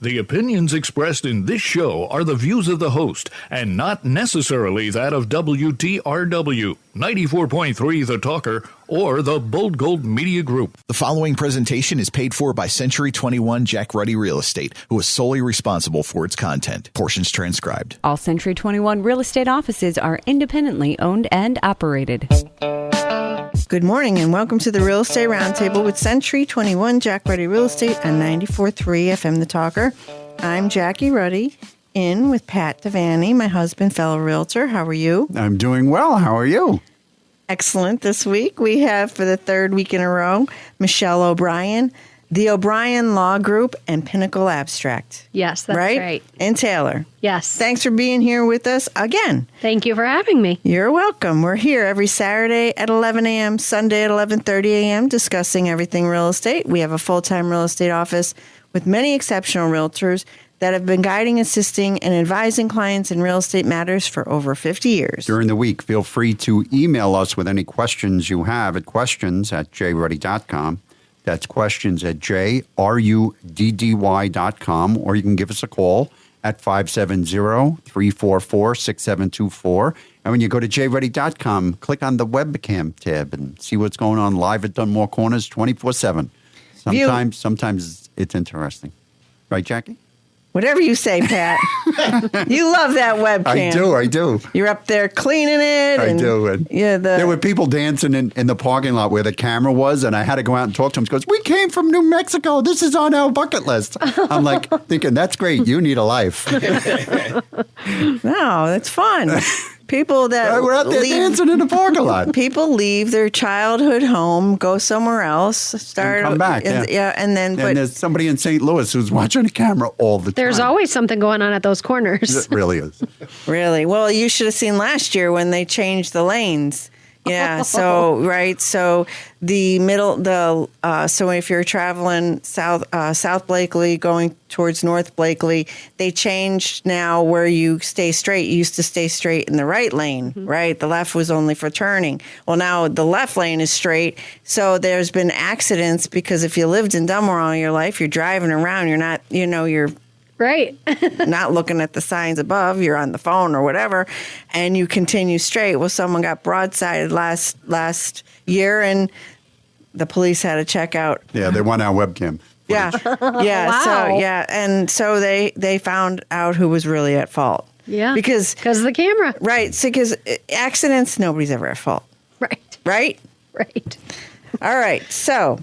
The opinions expressed in this show are the views of the host and not necessarily that of WTRW, 94.3 The Talker, or the Bold Gold Media Group. The following presentation is paid for by Century 21 Jack Ruddy Real Estate, who is solely responsible for its content. Portions transcribed. All Century 21 real estate offices are independently owned and operated. Good morning and welcome to the Real Estate Roundtable with Century 21 Jack Ruddy Real Estate on 94.3 FM The Talker. I'm Jackie Ruddy, in with Pat Devaney, my husband, fellow realtor. How are you? I'm doing well. How are you? Excellent. This week we have, for the third week in a row, Michelle O'Brien, the O'Brien Law Group, and Pinnacle Abstract. Yes, that's right. And Taylor. Yes. Thanks for being here with us again. Thank you for having me. You're welcome. We're here every Saturday at 11 a.m., Sunday at 11:30 a.m., discussing everything real estate. We have a full-time real estate office with many exceptional realtors that have been guiding, assisting, and advising clients in real estate matters for over 50 years. During the week, feel free to email us with any questions you have at questions@jruddy.com. That's questions@jruddy.com, or you can give us a call at 570-344-6724. And when you go to jruddy.com, click on the webcam tab and see what's going on live at Dunmore Corners 24/7. Sometimes it's interesting. Right, Jackie? Whatever you say, Pat. You love that webcam. I do. You're up there cleaning it. I do. And there were people dancing in the parking lot where the camera was, and I had to go out and talk to them. He goes, "We came from New Mexico. This is on our bucket list." I'm like thinking, that's great. You need a life. No, that's fun. People that we're out there dancing in the parking lot. People leave their childhood home, go somewhere else, start and come back. and then. And there's somebody in St. Louis who's watching the camera all the time. There's always something going on at those corners. It really is. Really? Well, you should have seen last year when they changed the lanes. Yeah. So so if you're traveling South Blakely going towards North Blakely, they changed now where you stay straight. You used to stay straight in the right lane, right? The left was only for turning. Well, now the left lane is straight. So there's been accidents because if you lived in Dunmore all your life, you're driving around. You're not, you're right. not looking at the signs above, you're on the phone or whatever, and you continue straight. Well, someone got broadsided last year, and the police had to check out. Yeah, they want our webcam. Yeah. Wow. So they found out who was really at fault. Yeah. Because of the camera. Right. So because accidents, nobody's ever at fault. Right. Right? Right. All right. So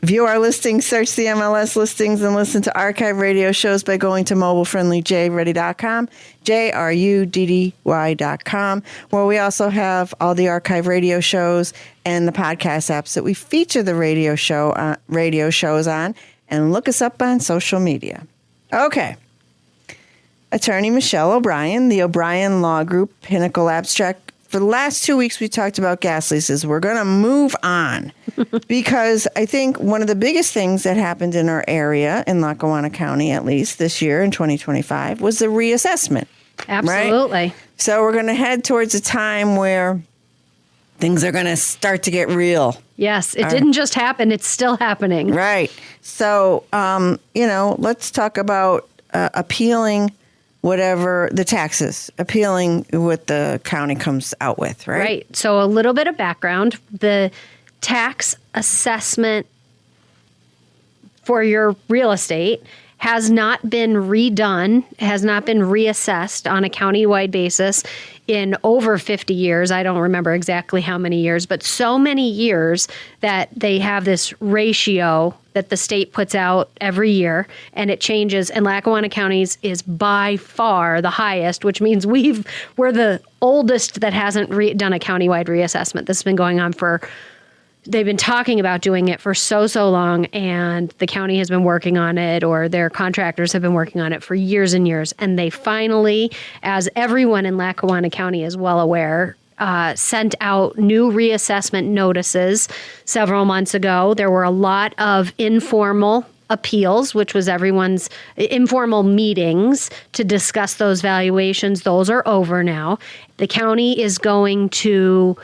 view our listings, search the MLS listings, and listen to archive radio shows by going to mobile-friendly jruddy.com, JRUDDY.com, where we also have all the archive radio shows and the podcast apps that we feature the radio shows on, and look us up on social media. Okay. Attorney Michelle O'Brien, the O'Brien Law Group, Pinnacle Abstract. For the last 2 weeks, we talked about gas leases. We're going to move on because I think one of the biggest things that happened in our area, in Lackawanna County at least this year in 2025, was the reassessment. Absolutely. Right? So we're going to head towards a time where things are going to start to get real. Yes, it didn't just happen. It's still happening. Right. So, let's talk about appealing whatever the taxes, appealing what the county comes out with, right? Right. So a little bit of background. The tax assessment for your real estate has not been redone, has not been reassessed on a countywide basis in over 50 years. I don't remember exactly how many years, but so many years that they have this ratio that the state puts out every year, and it changes. And Lackawanna County's is by far the highest, which means we're the oldest that hasn't done a countywide reassessment. This has been going on they've been talking about doing it for so long, and the county has been working on it, or their contractors have been working on it for years and years. And they finally, as everyone in Lackawanna County is well aware, sent out new reassessment notices several months ago. There were a lot of informal appeals, which was everyone's informal meetings to discuss those valuations. Those are over now. The county is going to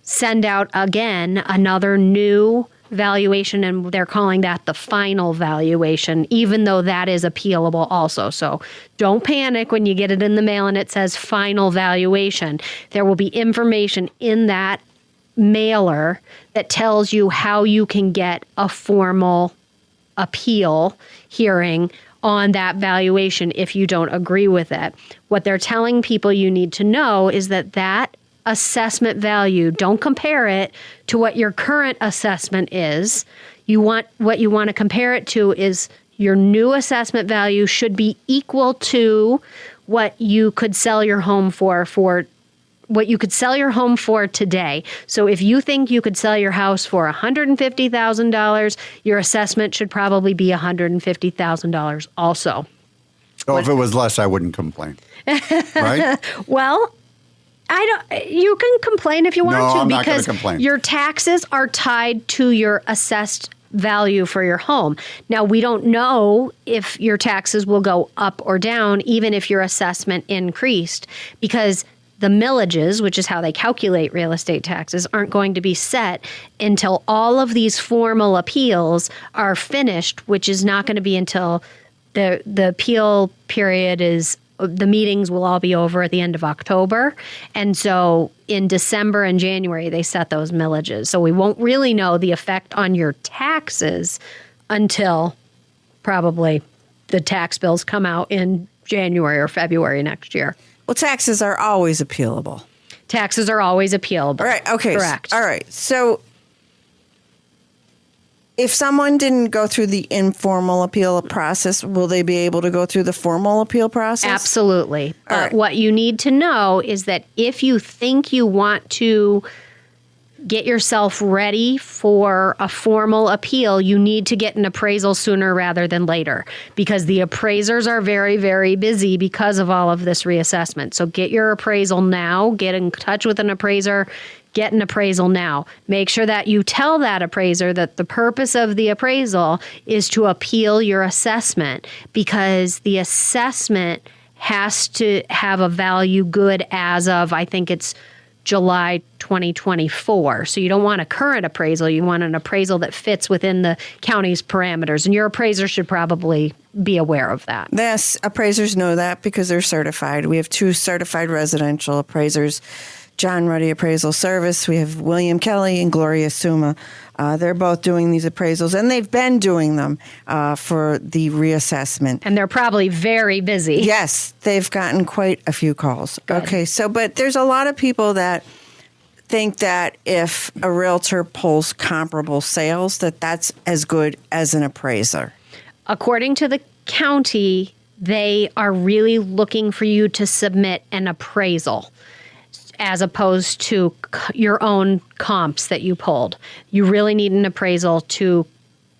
send out again another new valuation, and they're calling that the final valuation, even though that is appealable also. So don't panic when you get it in the mail and it says final valuation. There will be information in that mailer that tells you how you can get a formal appeal hearing on that valuation if you don't agree with it. What they're telling people you need to know is that assessment value, don't compare it to what your current assessment is. What you want to compare it to is your new assessment value should be equal to what you could sell your home for what you could sell your home for today. So if you think you could sell your house for $150,000, your assessment should probably be $150,000 also. So if it was less, I wouldn't complain. Right? Well, you can complain if you want to, I'm not gonna because complain. your taxes are tied to your assessed value for your home. Now, we don't know if your taxes will go up or down, even if your assessment increased, because the millages, which is how they calculate real estate taxes, aren't going to be set until all of these formal appeals are finished, which is not going to be until the appeal period is, the meetings will all be over at the end of October. And so in December and January, they set those millages. So we won't really know the effect on your taxes until probably the tax bills come out in January or February next year. Well, taxes are always appealable. Taxes are always appealable. All right. Okay. Correct. All right. So if someone didn't go through the informal appeal process, will they be able to go through the formal appeal process? Absolutely. But right. what you need to know is that if you think you want to get yourself ready for a formal appeal, you need to get an appraisal sooner rather than later, because the appraisers are very, very busy because of all of this reassessment. So get your appraisal now, get in touch with an appraiser, get an appraisal now. Make sure that you tell that appraiser that the purpose of the appraisal is to appeal your assessment, because the assessment has to have a value good as of, I think it's July 2024. So you don't want a current appraisal. You want an appraisal that fits within the county's parameters. And your appraiser should probably be aware of that. Yes, appraisers know that because they're certified. We have 2 certified residential appraisers, Jack Ruddy Appraisal Service. We have William Kelly and Gloria Suma. They're both doing these appraisals, and they've been doing them for the reassessment. And they're probably very busy. Yes, they've gotten quite a few calls. Good. Okay, but there's a lot of people that think that if a realtor pulls comparable sales, that's as good as an appraiser. According to the county, they are really looking for you to submit an appraisal as opposed to your own comps that you pulled. You really need an appraisal to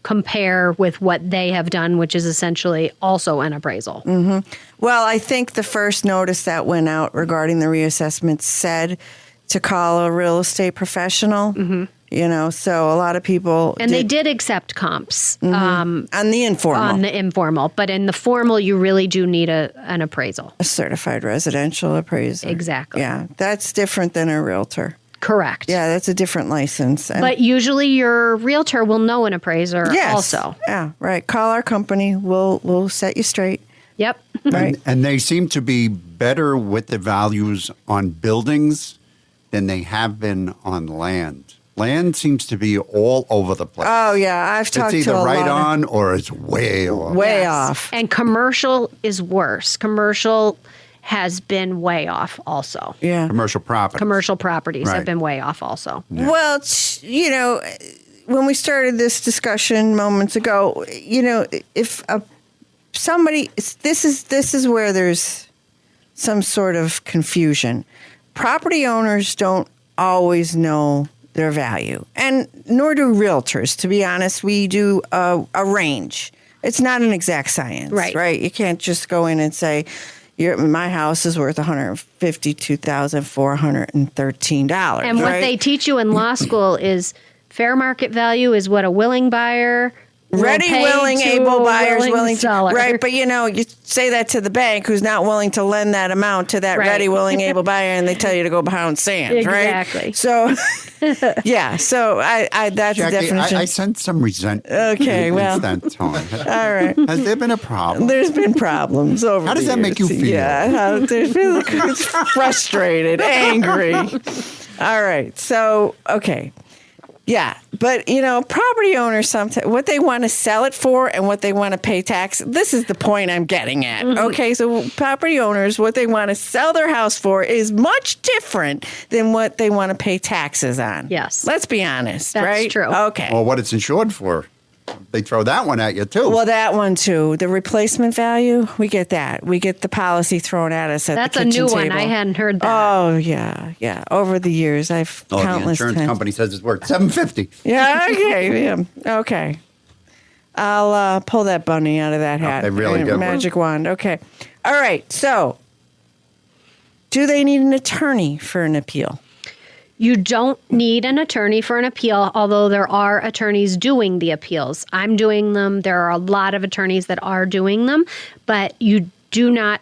compare with what they have done, which is essentially also an appraisal. Mm-hmm. Well, I think the first notice that went out regarding the reassessment said to call a real estate professional. Mm-hmm. So a lot of people... And they did accept comps. Mm-hmm. On the informal. On the informal. But in the formal, you really do need an appraisal. A certified residential appraiser. Exactly. Yeah, that's different than a realtor. Correct. Yeah, that's a different license. But usually your realtor will know an appraiser also. Yeah, right. Call our company. We'll set you straight. Yep. Right. And they seem to be better with the values on buildings than they have been on land. Land seems to be all over the place. Oh, yeah. I've talked to a lot. It's either right on or it's way off. Way off. And commercial is worse. Commercial has been way off also. Yeah. Commercial properties have been way off also. Yeah. Well, when we started this discussion moments ago, if somebody, this is where there's some sort of confusion. Property owners don't always know their value, and nor do realtors. To be honest, we do a range. It's not an exact science, right? You can't just go in and say, my house is worth $152,413. And what they teach you in law school is fair market value is what a willing buyer Ready, willing, to able buyers, willing to seller. right. But you say that to the bank who's not willing to lend that amount to that Right. ready, willing, able buyer, and they tell you to go pound sand, Exactly. right? So, yeah. So I that's Jackie, the definition. I sense some resentment. Okay, well. in that tone. All right. Has there been a problem? There's been problems over. How does the that make years. you feel? Yeah, there's been frustrated, angry. All right. So okay. Yeah, but property owners sometimes what they want to sell it for and what they want to pay tax. This is the point I'm getting at. Okay, so property owners, what they want to sell their house for is much different than what they want to pay taxes on. Yes. Let's be honest, That's right? true. Okay. Or what it's insured for. They throw that one at you, too. Well, that one too. The replacement value, we get that. We get the policy thrown at us at That's the a kitchen new table. one. I hadn't heard that. Oh yeah. Over the years, I've the countless insurance times. company says it's worth $750. Yeah. Okay. Yeah. Okay. I'll pull that bunny out of that hat. they really good magic wand. Okay. All right. So, do they need an attorney for an appeal? You don't need an attorney for an appeal, although there are attorneys doing the appeals. I'm doing them. There are a lot of attorneys that are doing them, but you do not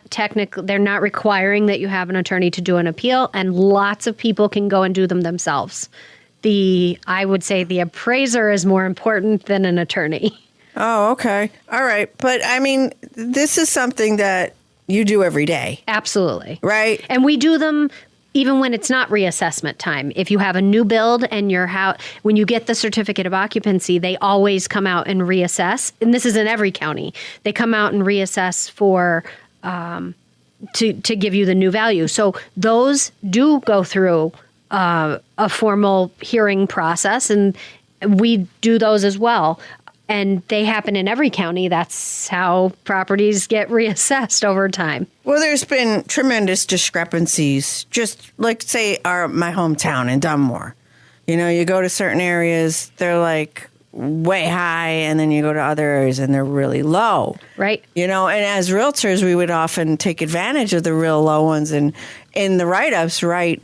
they're not requiring that you have an attorney to do an appeal, and lots of people can go and do them themselves. I would say the appraiser is more important than an attorney. Oh, okay. All right. But I mean, this is something that you do every day, Absolutely. right? And we do them even when it's not reassessment time. If you have a new build and your house, when you get the certificate of occupancy, they always come out and reassess. And this is in every county. They come out and reassess for to give you the new value. So those do go through a formal hearing process, and we do those as well. And they happen in every county. That's how properties get reassessed over time. Well, there's been tremendous discrepancies, just like, say, my hometown in Dunmore. You go to certain areas, they're like way high, and then you go to other areas and they're really low. Right. And as realtors, we would often take advantage of the real low ones and in the write-ups, write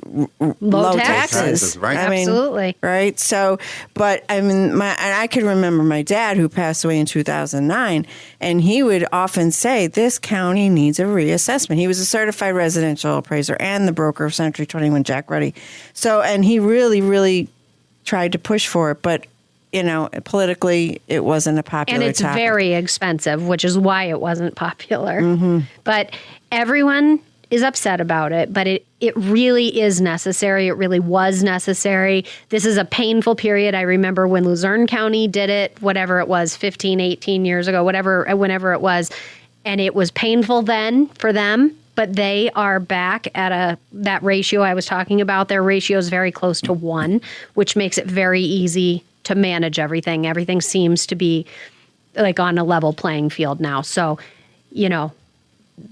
low taxes. Right. Absolutely. Right. So, but and I can remember my dad, who passed away in 2009, and he would often say, this county needs a reassessment. He was a certified residential appraiser and the broker of Century 21, Jack Ruddy. So, and he really, really tried to push for it, but politically, it wasn't a popular And it's topic. very expensive, which is why it wasn't popular. Mm-hmm. But everyone is upset about it, but it really is necessary. It really was necessary. This is a painful period. I remember when Luzerne County did it, whatever it was, 15, 18 years ago, whenever it was. And it was painful then for them, but they are back at that ratio I was talking about. Their ratio is very close to 1, which makes it very easy to manage everything. Everything seems to be like on a level playing field now. So,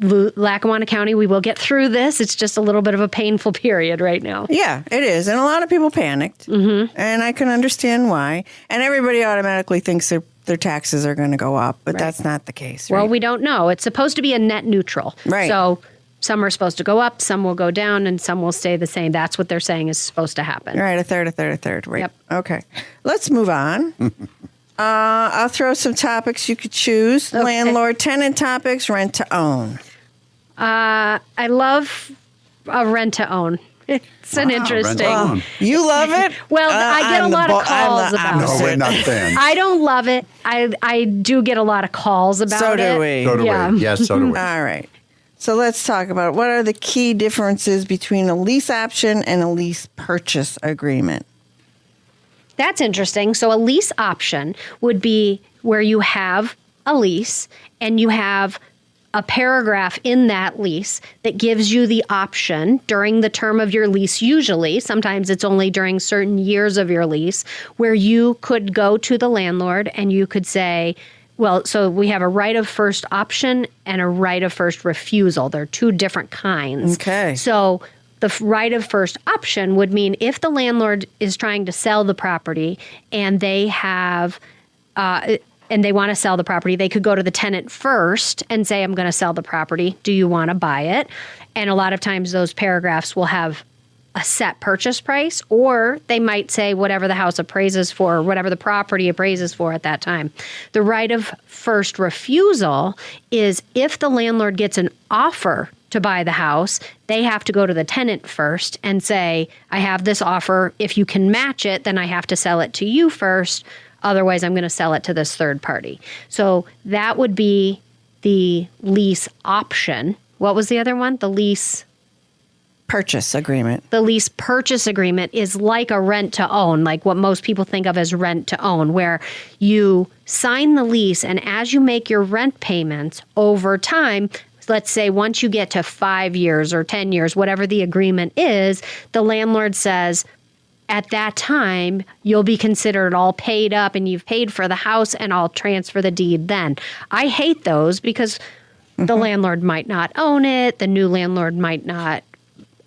Lackawanna County, we will get through this. It's just a little bit of a painful period right now. Yeah, it is. And a lot of people panicked. Mm-hmm. And I can understand why. And everybody automatically thinks their taxes are going to go up, but that's not the case. Right? Well, we don't know. It's supposed to be a net neutral. Right. So some are supposed to go up, some will go down, and some will stay the same. That's what they're saying is supposed to happen. Right, a third. Right. Yep. Okay. Let's move on. I'll throw some topics you could choose. Okay. Landlord, tenant topics, rent to own. I love a rent to own. It's an interesting. rent-to-own. You love it? Well, I get a lot of calls about No, we're not fans. I don't love it. I do get a lot of calls about So it. do we. So do Yeah. we. Yes, so do we. All right. So let's talk about it. What are the key differences between a lease option and a lease purchase agreement? That's interesting. So a lease option would be where you have a lease and you have a paragraph in that lease that gives you the option during the term of your lease, usually, sometimes it's only during certain years of your lease, where you could go to the landlord and you could say, well, so we have a right of first option and a right of first refusal. They're two different kinds. Okay. So the right of first option would mean if the landlord is trying to sell the property and they have and they want to sell the property, they could go to the tenant first and say, I'm going to sell the property. Do you want to buy it? And a lot of times those paragraphs will have a set purchase price, or they might say whatever the house appraises for, or whatever the property appraises for at that time. The right of first refusal is if the landlord gets an offer to buy the house, they have to go to the tenant first and say, I have this offer. If you can match it, then I have to sell it to you first. Otherwise, I'm going to sell it to this third party. So that would be the lease option. What was the other one? The lease Purchase agreement. The lease purchase agreement is like a rent to own, like what most people think of as rent to own, where you sign the lease, and as you make your rent payments over time, let's say once you get to 5 years or 10 years, whatever the agreement is, the landlord says, at that time, you'll be considered all paid up and you've paid for the house, and I'll transfer the deed then. I hate those because the landlord might not own it. The new landlord might not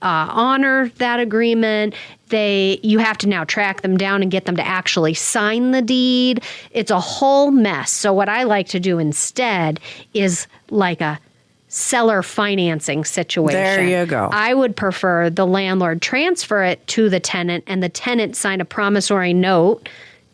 honor that agreement. You have to now track them down and get them to actually sign the deed. It's a whole mess. So what I like to do instead is like a seller financing situation. There you go. I would prefer the landlord transfer it to the tenant and the tenant sign a promissory note,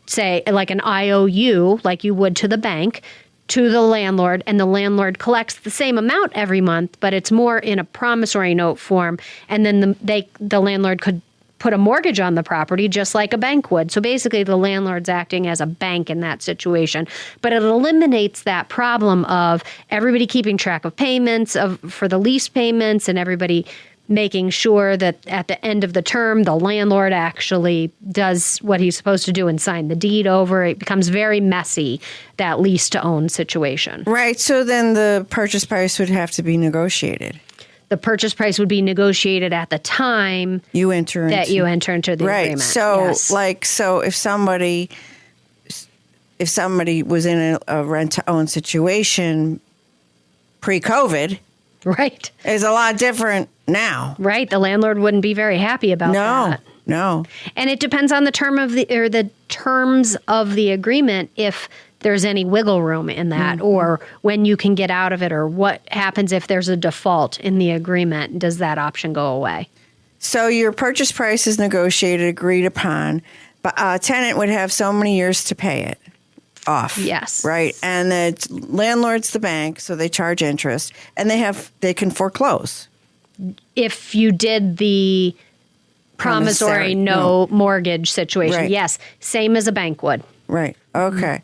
say like an IOU, like you would to the bank, to the landlord, and the landlord collects the same amount every month, but it's more in a promissory note form. And then the landlord could put a mortgage on the property just like a bank would. So basically the landlord's acting as a bank in that situation. But it eliminates that problem of everybody keeping track of payments for the lease payments, and everybody making sure that at the end of the term, the landlord actually does what he's supposed to do and sign the deed over. It becomes very messy, that lease to own situation. Right. So then the purchase price would have to be negotiated. The purchase price would be negotiated at the time you enter into the agreement. So yes. so if somebody was in a rent to own situation pre-COVID, right, is a lot different now. Right. The landlord wouldn't be very happy about that. No. And it depends on the terms of the agreement, if there's any wiggle room in that, or when you can get out of it, or what happens if there's a default in the agreement. Does that option go away? So your purchase price is negotiated, agreed upon, but a tenant would have so many years to pay it off. Yes. Right. And the landlord's the bank, so they charge interest, and they can foreclose. If you did the promissory note mortgage situation, right. Yes, same as a bank would. Right. Okay.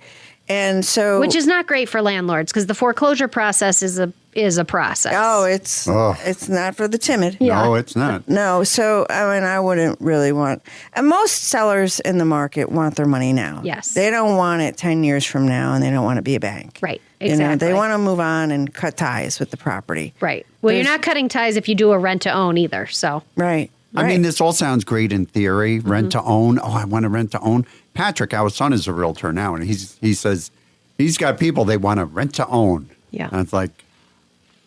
And so, which is not great for landlords, because the foreclosure process is a process. Oh, it's not for the timid. Yeah. No, it's not. No. So I wouldn't really want. And most sellers in the market want their money now. Yes. They don't want it 10 years from now, and they don't want to be a bank. Right. Exactly. They want to move on and cut ties with the property. Right. Well, you're not cutting ties if you do a rent to own either. So. Right. I mean, this all sounds great in theory. Rent to own. Oh, I want to rent to own. Patrick, our son, is a realtor now, and he says he's got people they want to rent to own. Yeah. And it's like,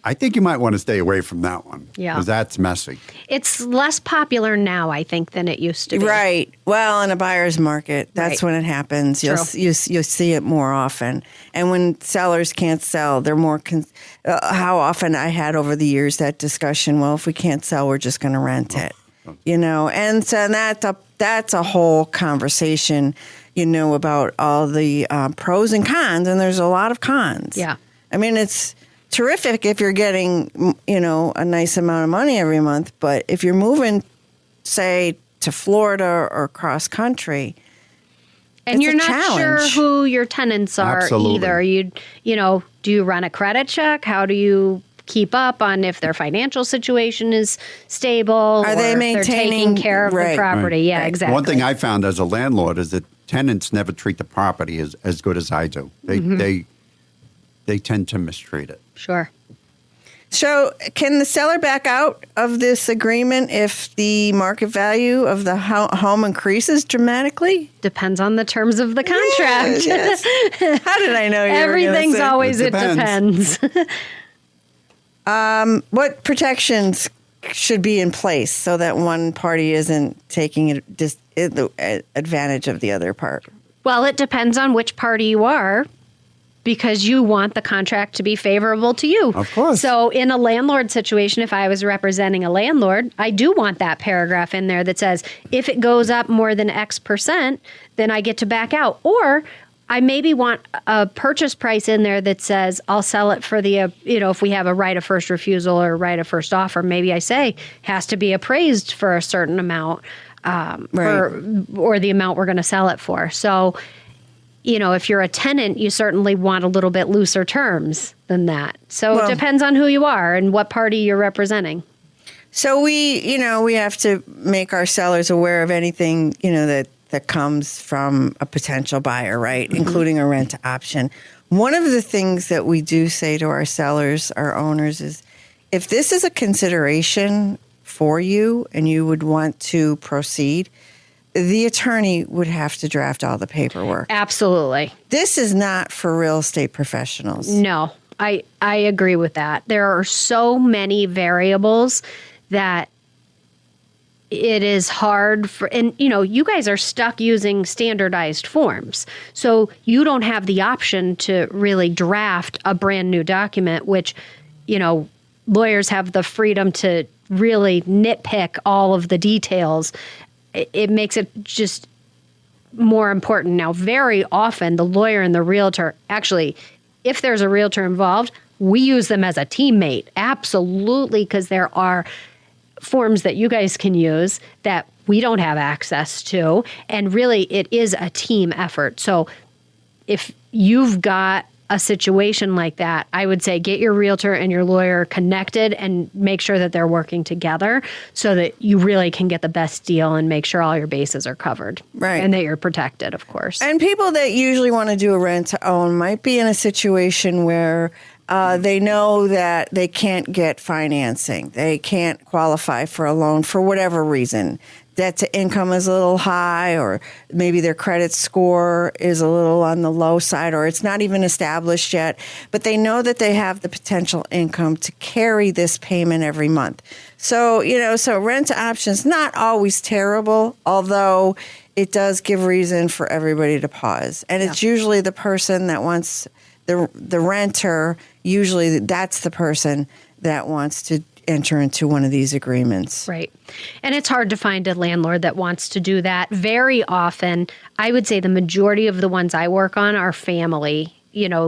I think you might want to stay away from that one. Yeah. Because that's messy. It's less popular now, I think, than it used to be. Right. Well, in a buyer's market, that's Right. when it happens. You'll see it more often. And when sellers can't sell, they're more. How often I had over the years that discussion. Well, if we can't sell, we're just going to rent it. And so that's a whole conversation. About all the pros and cons, and there's a lot of cons. Yeah. I mean, it's terrific if you're getting, a nice amount of money every month, but if you're moving, say, to Florida or cross country, and you're a not challenge. sure who your tenants are Absolutely. either. Do you run a credit check? How do you keep up on if their financial situation is stable? Are they or if maintaining- they're taking care of right. the property? Right. Yeah, exactly. One thing I found as a landlord is that tenants never treat the property as good as I do. They tend to mistreat it. Sure. So can the seller back out of this agreement if the market value of the home increases dramatically? Depends on the terms of the contract. Yes. How did I know you were Everything's gonna say? always It it depends. What protections should be in place so that one party isn't taking advantage of the other part? Well, it depends on which party you are. because you want the contract to be favorable to you. Of course. So in a landlord situation, if I was representing a landlord, I do want that paragraph in there that says, if it goes up more than X percent, then I get to back out. Or I maybe want a purchase price in there that says, I'll sell it for the, if we have a right of first refusal or right of first offer, maybe I say has to be appraised for a certain amount or the amount we're going to sell it for. So, if you're a tenant, you certainly want a little bit looser terms than that. So it depends on who you are and what party you're representing. So we have to make our sellers aware of anything, that comes from a potential buyer, right? Mm-hmm. Including a rent option. One of the things that we do say to our sellers, our owners, is if this is a consideration for you and you would want to proceed, the attorney would have to draft all the paperwork. Absolutely. This is not for real estate professionals. No, I agree with that. There are so many variables that it is hard for, and you guys are stuck using standardized forms. So you don't have the option to really draft a brand new document, which, lawyers have the freedom to really nitpick all of the details. It makes it just more important. Now, very often the lawyer and the realtor, actually, if there's a realtor involved, we use them as a teammate. Absolutely, because there are forms that you guys can use that we don't have access to. And really, it is a team effort. So if you've got a situation like that, I would say get your realtor and your lawyer connected and make sure that they're working together so that you really can get the best deal and make sure all your bases are covered. Right. And that you're protected, of course. And people that usually want to do a rent to own might be in a situation where they know that they can't get financing. They can't qualify for a loan for whatever reason. Debt to income is a little high, or maybe their credit score is a little on the low side, or it's not even established yet. But they know that they have the potential income to carry this payment every month. So, so rent to options, not always terrible, although it does give reason for everybody to pause. And it's usually the person that wants the renter, usually that's the person that wants to enter into one of these agreements. Right. And it's hard to find a landlord that wants to do that. Very often, I would say the majority of the ones I work on are family.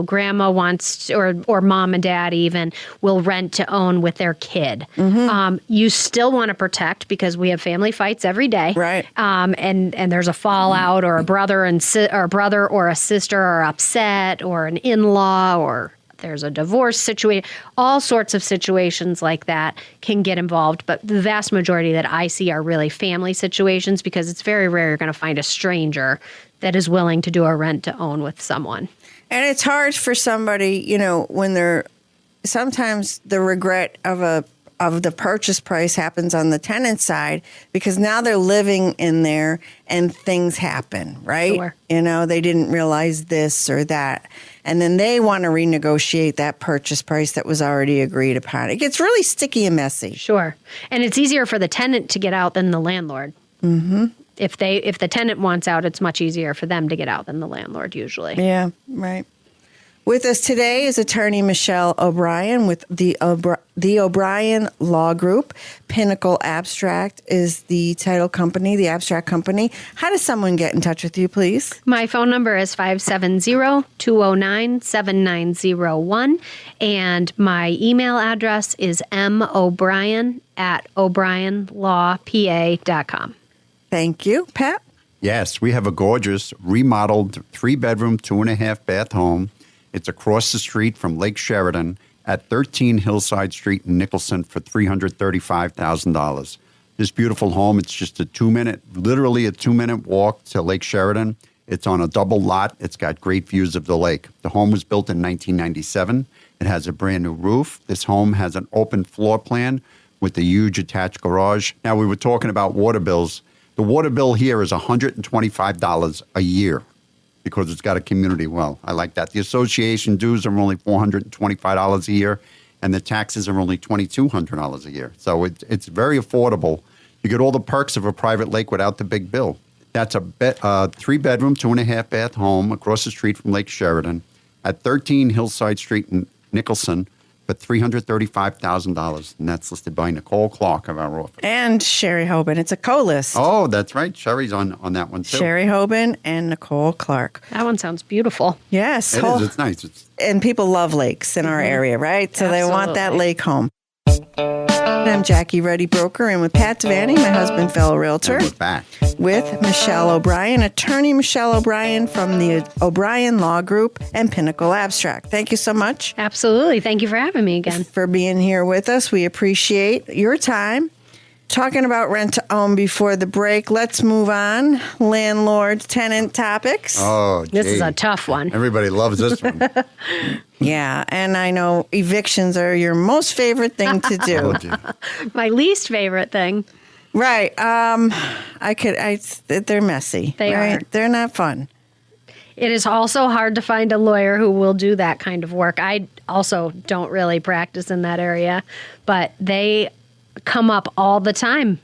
Grandma wants, or mom and dad even, will rent to own with their kid. Mm-hmm. You still want to protect because we have family fights every day. Right. And there's a fallout, or a brother or a sister are upset, or an in-law, or there's a divorce situation. All sorts of situations like that can get involved. But the vast majority that I see are really family situations, because it's very rare you're going to find a stranger that is willing to do a rent to own with someone. And it's hard for somebody, when sometimes the regret of the purchase price happens on the tenant side, because now they're living in there and things happen, right? Sure. They didn't realize this or that. And then they want to renegotiate that purchase price that was already agreed upon. It gets really sticky and messy. Sure. And it's easier for the tenant to get out than the landlord. Mm-hmm. If the tenant wants out, it's much easier for them to get out than the landlord usually. Yeah, right. With us today is attorney Michelle O'Brien with the O'Brien Law Group. Pinnacle Abstract is the title company, the abstract company. How does someone get in touch with you, please? My phone number is 570-209-7901, and my email address is mobrien@o'brienlawpa.com. Thank you. Pat? Yes, we have a gorgeous remodeled 3-bedroom, 2.5-bath home. It's across the street from Lake Sheridan at 13 Hillside Street in Nicholson for $335,000. This beautiful home, it's just literally a 2-minute walk to Lake Sheridan. It's on a double lot. It's got great views of the lake. The home was built in 1997. It has a brand new roof. This home has an open floor plan with a huge attached garage. Now, we were talking about water bills. The water bill here is $125 a year because it's got a community well. I like that. The association dues are only $425 a year, and the taxes are only $2,200 a year. So it's very affordable. You get all the perks of a private lake without the big bill. That's a 3-bedroom, 2.5-bath home across the street from Lake Sheridan. at 13 Hillside Street in Nicholson for $335,000. And that's listed by Nicole Clark of our office. And Sherry Hoban. It's a co-list. Oh, that's right. Sherry's on that one, too. Sherry Hoban and Nicole Clark. That one sounds beautiful. Yes. It is. It's nice. And people love lakes in our area, right? So they want that lake home. I'm Jackie Ruddy, broker, and with Pat Devaney, my husband, fellow realtor. And we're back. With Michelle O'Brien, attorney Michelle O'Brien from the O'Brien Law Group and Pinnacle Abstract. Thank you so much. Absolutely. Thank you for having me again. For being here with us. We appreciate your time. Talking about rent to own before the break, let's move on. Landlord-tenant topics. Oh, This is a tough one. Everybody loves this one. Yeah, and I know evictions are your most favorite thing to do. Oh, gee. My least favorite thing. Right. They're messy. They right? are. They're not fun. It is also hard to find a lawyer who will do that kind of work. I also don't really practice in that area, but they come up all the time.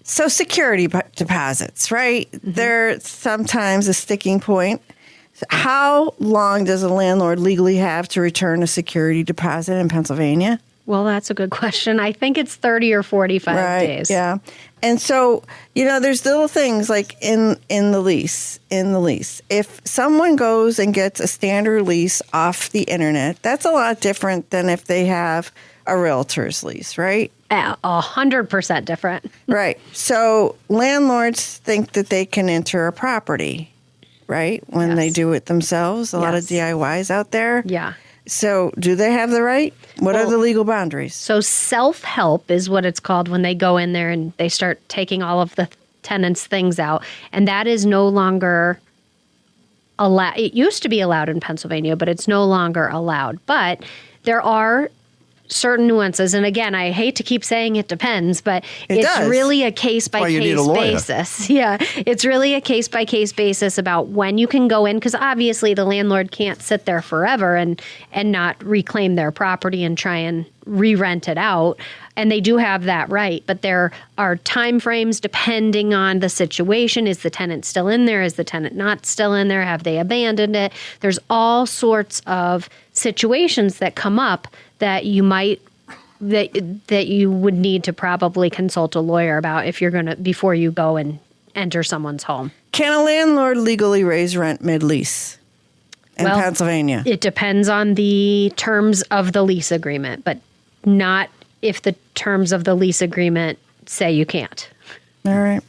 So security deposits, right? Mm-hmm. They're sometimes a sticking point. How long does a landlord legally have to return a security deposit in Pennsylvania? Well, that's a good question. I think it's 30 or 45 days. Yeah. And so, there's little things like in the lease. If someone goes and gets a standard lease off the internet, that's a lot different than if they have a realtor's lease, right? 100% different. Right. So landlords think that they can enter a property, right? When they do it themselves. A lot of DIYs out there. Yeah. So do they have the right? What are the legal boundaries? So self-help is what it's called when they go in there and they start taking all of the tenants' things out. And that is no longer allowed. It used to be allowed in Pennsylvania, but it's no longer allowed. But there are certain nuances. And again, I hate to keep saying it depends, but it's really a case-by-case basis. Yeah, it's really a case-by-case basis about when you can go in, because obviously the landlord can't sit there forever and not reclaim their property and try and re-rent it out. And they do have that right. But there are time frames depending on the situation. Is the tenant still in there? Is the tenant not still in there? Have they abandoned it? There's all sorts of situations that come up that you might that you would need to probably consult a lawyer about if you're going to before you go and enter someone's home. Can a landlord legally raise rent mid-lease in Pennsylvania? It depends on the terms of the lease agreement, but not if the terms of the lease agreement say you can't. All right.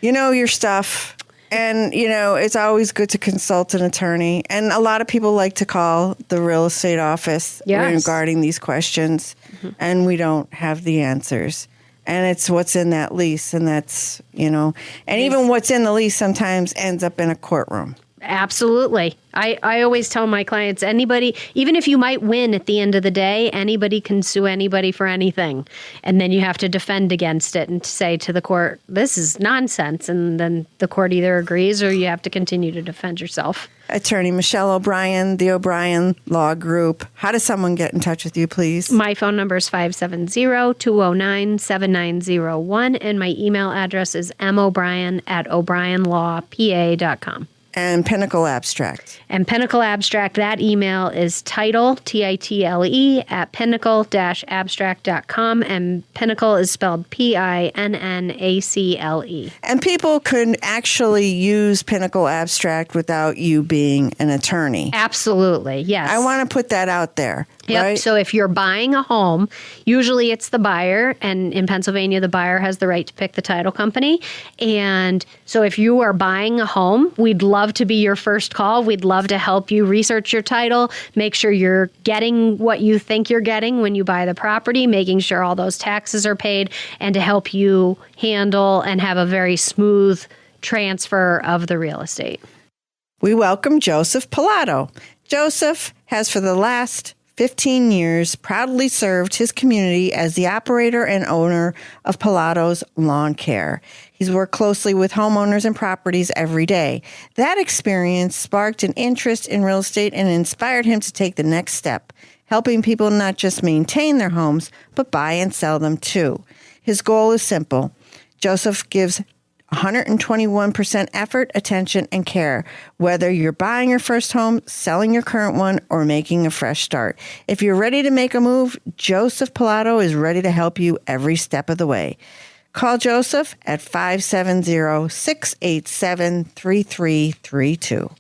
You know your stuff. And, it's always good to consult an attorney. And a lot of people like to call the real estate office regarding these questions. Mm-hmm. And we don't have the answers. And it's what's in that lease. And that's, and even what's in the lease sometimes ends up in a courtroom. Absolutely. I always tell my clients, anybody, even if you might win at the end of the day, anybody can sue anybody for anything. And then you have to defend against it and say to the court, this is nonsense. And then the court either agrees or you have to continue to defend yourself. Attorney Michelle O'Brien, the O'Brien Law Group. How does someone get in touch with you, please? My phone number is 570-209-7901. And my email address is mobrien@o'brienlawpa.com. And Pinnacle Abstract. And Pinnacle Abstract, that email is title, Title, at pinnacle-abstract.com. And Pinnacle is spelled Pinnacle. And people could actually use Pinnacle Abstract without you being an attorney. Absolutely, yes. I want to put that out there. Yep. Right? So if you're buying a home, usually it's the buyer, and in Pennsylvania, the buyer has the right to pick the title company. And so if you are buying a home, we'd love to be your first call. We'd love to help you research your title, make sure you're getting what you think you're getting when you buy the property, making sure all those taxes are paid, and to help you handle and have a very smooth transfer of the real estate. We welcome Joseph Pilato. Joseph has for the last 15 years proudly served his community as the operator and owner of Pilato's Lawn Care. He's worked closely with homeowners and properties every day. That experience sparked an interest in real estate and inspired him to take the next step, helping people not just maintain their homes, but buy and sell them too. His goal is simple. Joseph gives 121% effort, attention, and care, whether you're buying your first home, selling your current one, or making a fresh start. If you're ready to make a move, Joseph Pilato is ready to help you every step of the way. Call Joseph at 570-687-3332.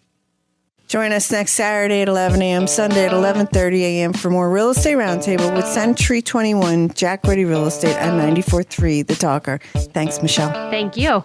Join us next Saturday at 11 a.m., Sunday at 11:30 a.m. for more Real Estate Roundtable with Century 21, Jack Ruddy Real Estate on 94.3 The Talker. Thanks, Michelle. Thank you.